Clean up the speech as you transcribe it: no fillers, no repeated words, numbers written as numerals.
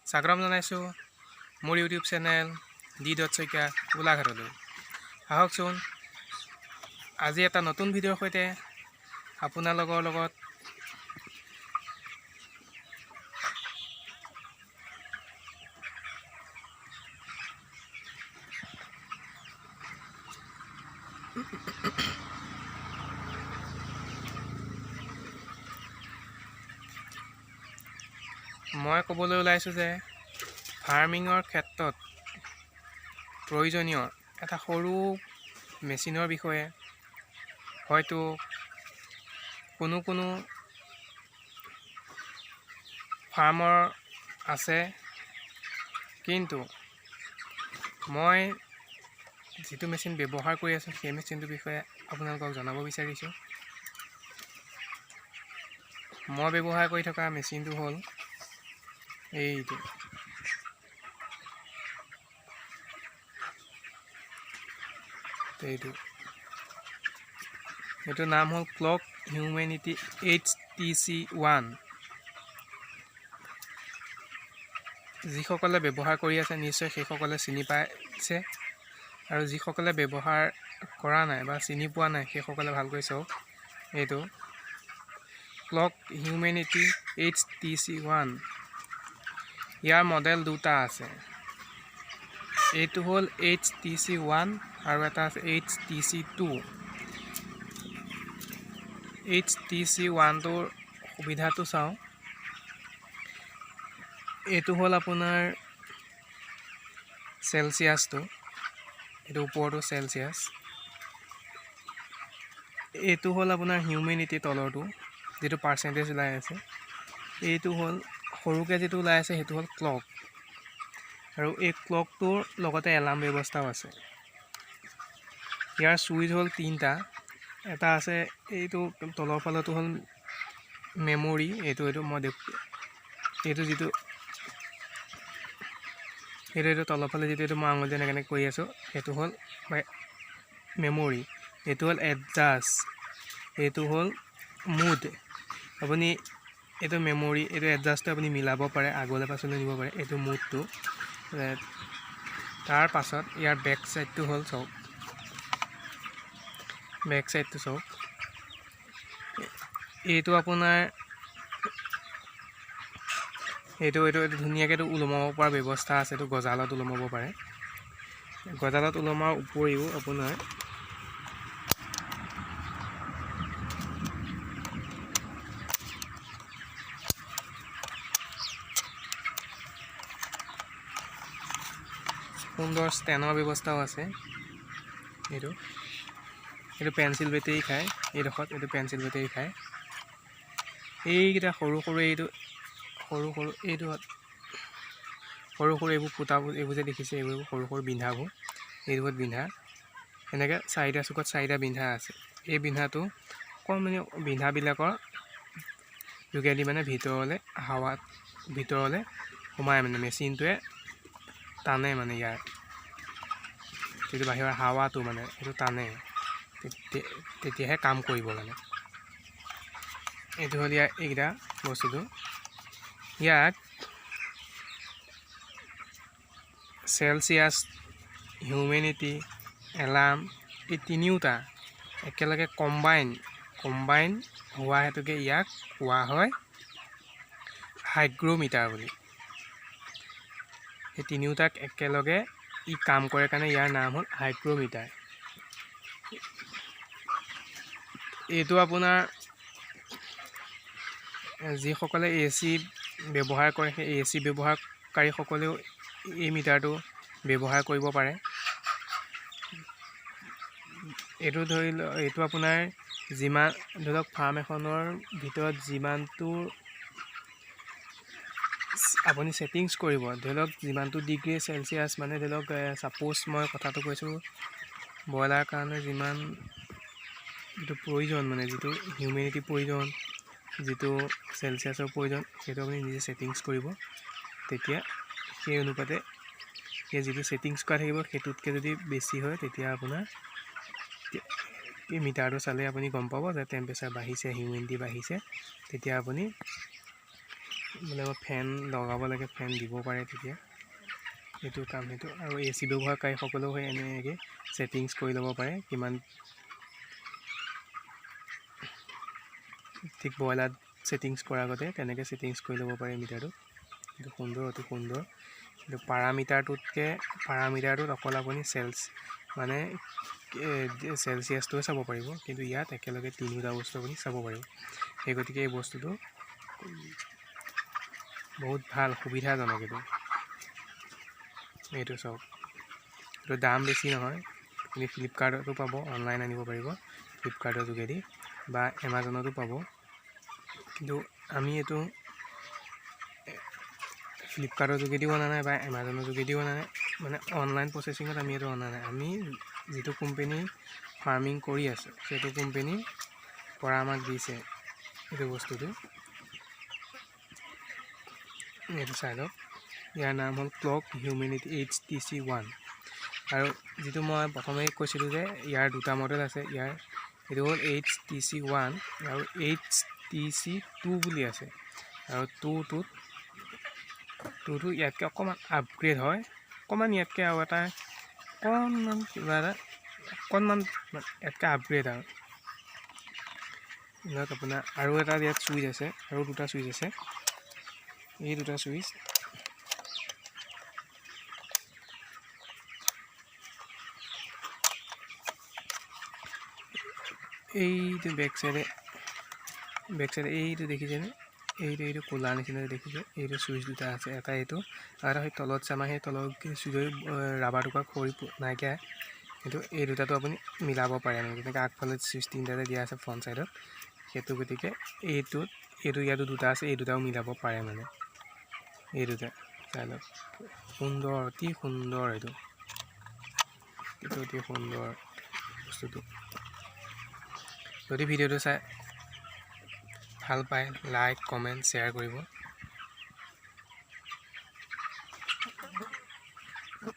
স্বাগতম জনাইছোঁ মোৰ ইউটিউব চেনেল d.শইকীয়া গোলাঘাটলৈ। আহকচোন আজি এটা নতুন ভিডিঅ'ৰ সৈতে আপোনালোকৰ লগত মই ক'বলৈ ওলাইছোঁ যে ফাৰ্মিঙৰ ক্ষেত্ৰত প্ৰয়োজনীয় এটা সৰু মেচিনৰ বিষয়ে। হয়তো কোনো ফাৰ্মৰ আছে, কিন্তু মই যিটো মেচিন ব্যৱহাৰ কৰি আছোঁ সেই মেচিনটোৰ বিষয়ে আপোনালোকক জনাব বিচাৰিছোঁ। মই ব্যৱহাৰ কৰি থকা মেচিনটো হ'ল এইটো। এইটোৰ নাম হ'ল ক্লক হিউমেনিটি HTC1। যিসকলে ব্যৱহাৰ কৰি আছে নিশ্চয় সেইসকলে চিনি পাইছে, আৰু যিসকলে ব্যৱহাৰ কৰা নাই বা চিনি পোৱা নাই সেইসকলে ভালকৈ চাওক। এইটো ক্লক হিউমেনিটি HTC1। ইয়াৰ মডেল দুটা আছে, এইটো হ'ল HTC1 আৰু এটা আছে HTC2। HTC1টোৰ সুবিধাটো চাওঁ। এইটো হ'ল আপোনাৰ চেলচিয়াছটো, এইটো ওপৰটো চেলচিয়াছ। এইটো হ'ল আপোনাৰ হিউমেনিটি তলৰটো, যিটো পাৰ্চেণ্টেজ ওলাই আছে। এইটো হ'ল সৰুকৈ যিটো ওলাই আছে সেইটো হ'ল ক্লক, আৰু এই ক্লকটোৰ লগতে এলাৰ্ম ব্যৱস্থাও আছে। ইয়াৰ চুইচ হ'ল তিনিটা। এটা আছে এইটো তলৰ ফালতো হ'ল মেমৰি, এইটো মই এইটো যিটো এইটো তলৰ ফালে যিটো মই আঙুলি এনেকৈ কৰি আছোঁ সেইটো হ'ল মেমৰি। এইটো হ'ল এডজাষ্ট, এইটো হ'ল মুড। আপুনি এইটো মেমৰি, এইটো এডজাষ্টটো আপুনি মিলাব পাৰে, আগলৈ পাছলৈ নিব পাৰে। এইটো মুডটো। তাৰ পাছত ইয়াৰ বেক চাইডটো হ'ল চাওক, বেক চাইডটো চাওক। এইটো আপোনাৰ এইটো ধুনীয়াকৈ ওলমাব পৰা ব্যৱস্থা আছে। এইটো গজালত ওলমাব পাৰে। গজালত ওলমাৰ উপৰিও আপোনাৰ সুন্দৰ ষ্টেনৰ ব্যৱস্থাও আছে। এইটো পেঞ্চিল বেটেৰী খায়, এইডোখৰত এইটো পেঞ্চিল বেটেৰী খায়। এইকেইটা সৰু এইটো এইবোৰ ফুটাবোৰ, এইবোৰ যে দেখিছে এইবোৰ সৰু বিন্ধাবোৰ, এইবোৰত বিন্ধা এনেকৈ চাৰিটা চুকত চাৰিটা বিন্ধা আছে। এই বিন্ধাটো অকণমানি বিন্ধাবিলাকৰ যোগেদি মানে ভিতৰলৈ সোমাই, মানে মেচিনটোৱে টানে, মানে ইয়াৰ যিটো বাহিৰৰ হাৱাটো মানে সেইটো টানে, তেতিয়াহে কাম কৰিব। মানে এইটো হ'ল ইয়াৰ এইকেইটা বস্তুটো। ইয়াক চেলচিয়াছ, হিউমেনিটি, এলাৰ্ম এই তিনিওটা একেলগে কম্বাইন হোৱা হেতুকে ইয়াক কোৱা হয় হাইগ্ৰমিটাৰ বুলি। এই তিনিওটাক একেলগে কাম কৰে কাৰণে ইয়াৰ নাম হ'ল হাইগ্ৰমিটাৰ। এইটো আপোনাৰ যিসকলে AC ব্যৱহাৰ কৰে সেই AC ব্যৱহাৰকাৰীসকলেও এই মিটাৰটো ব্যৱহাৰ কৰিব পাৰে। এইটো এইটো আপোনাৰ যিমান ধৰি লওক ফাৰ্ম এখনৰ ভিতৰত যিমানটো আপুনি ছেটিংছ কৰিব, ধৰি লওক যিমানটো ডিগ্ৰী চেলচিয়াছ, মানে ধৰি লওক ছাপ'জ মই কথাটো কৈছোঁ ব্ৰইলাৰ কাৰণে যিমান যিটো প্ৰয়োজন, মানে যিটো হিউমেনিটি প্ৰয়োজন, যিটো চেলচিয়াছৰ প্ৰয়োজন, সেইটো আপুনি নিজে ছেটিংছ কৰিব। তেতিয়া সেই অনুপাতে সেই যিটো ছেটিংছ কৰা থাকিব সেইটোতকৈ যদি বেছি হয় তেতিয়া আপোনাৰ এই মিটাৰটো চালে আপুনি গম পাব যে টেম্পাৰেচাৰ বাঢ়িছে, হিউমিডিটি বাঢ়িছে। তেতিয়া আপুনি বোলে ফেন লগাব লাগে, ফেন দিব পাৰে তেতিয়া সেইটো কাম সেইটো। আৰু AC ব্যৱহাৰকাৰীসকলেও সেই এনেকৈ ছেটিংছ কৰি ল'ব পাৰে কিমান ঠিক ব্ৰইলাৰত ছেটিংছ কৰাৰ আগতে তেনেকৈ ছেটিংছ কৰি ল'ব পাৰে মিটাৰটো। সেইটো সুন্দৰ, অতি সুন্দৰ। কিন্তু পাৰামিটাৰটোত অকল আপুনি মানে চেলচিয়াছটোৱে চাব পাৰিব, কিন্তু ইয়াত একেলগে তিনিটা বস্তু আপুনি চাব পাৰিব। সেই গতিকে এই বস্তুটো বহুত ভাল, সুবিধাজনক। এইটো চাওক, এইটো দাম বেছি নহয়। আপুনি ফ্লিপকাৰ্টতো পাব, অনলাইন আনিব পাৰিব ফ্লিপকাৰ্টৰ যোগেদি, বা এমাজনতো পাব। কিন্তু আমি এইটো ফ্লিপকাৰ্টৰ যোগেদিও অনা নাই বা এমাজনৰ যোগেদিও অনা নাই, মানে অনলাইন প্ৰচেচিঙত আমি এইটো অনা নাই। আমি যিটো কোম্পেনী ফাৰ্মিং কৰি আছোঁ সেইটো কোম্পেনীৰ পৰা আমাক দিছে এইটো বস্তুটো। এইটো চাই লওক, ইয়াৰ নাম হ'ল ক্লক হিউমেনিটি HTC1। আৰু যিটো মই প্ৰথমে কৈছিলোঁ যে ইয়াৰ দুটা মডেল আছে, এইটো হ'ল HTC1 আৰু HTC2 বুলি আছে। আৰু টুটো ইয়াতকৈ অকণমান আপগ্ৰেড হয়, অকণমান ইয়াতকৈ আৰু এটা অকণমান কিবা এটা ইয়াতকৈ আপগ্ৰেড আৰু ধৰক আপোনাৰ আৰু এটা ইয়াত চুইচ আছে, আৰু দুটা চুইচ আছে। এই দুটা চুইচ এইটো বেক চাইডে এইটো দেখিছেনে, এইটো ক'লা নিচিনা দেখিছে। এইটো চুইচ দুটা আছে, এটা এইটো আৰু এটা সেই তলত চামা, সেই তলৰ চুইচৰ ৰাবাৰ টুকুৰা খৰি নাইকিয়া। কিন্তু এই দুটাটো আপুনি মিলাব পাৰে মানে, যেনেকৈ আগফালে চুইচ তিনিটাতে দিয়া আছে ফ্ৰণ্ট চাইডত, সেইটো গতিকে এইটো ইয়াতো দুটা আছে, এই দুটাও মিলাব পাৰে মানে। এই দুটা চাই লওক, সুন্দৰ, অতি সুন্দৰ। এইটো অতি সুন্দৰ বস্তুটো। যদি ভিডিঅ'টো চাই ভাল পায়, লাইক, কমেণ্ট, শ্বেয়াৰ কৰিব।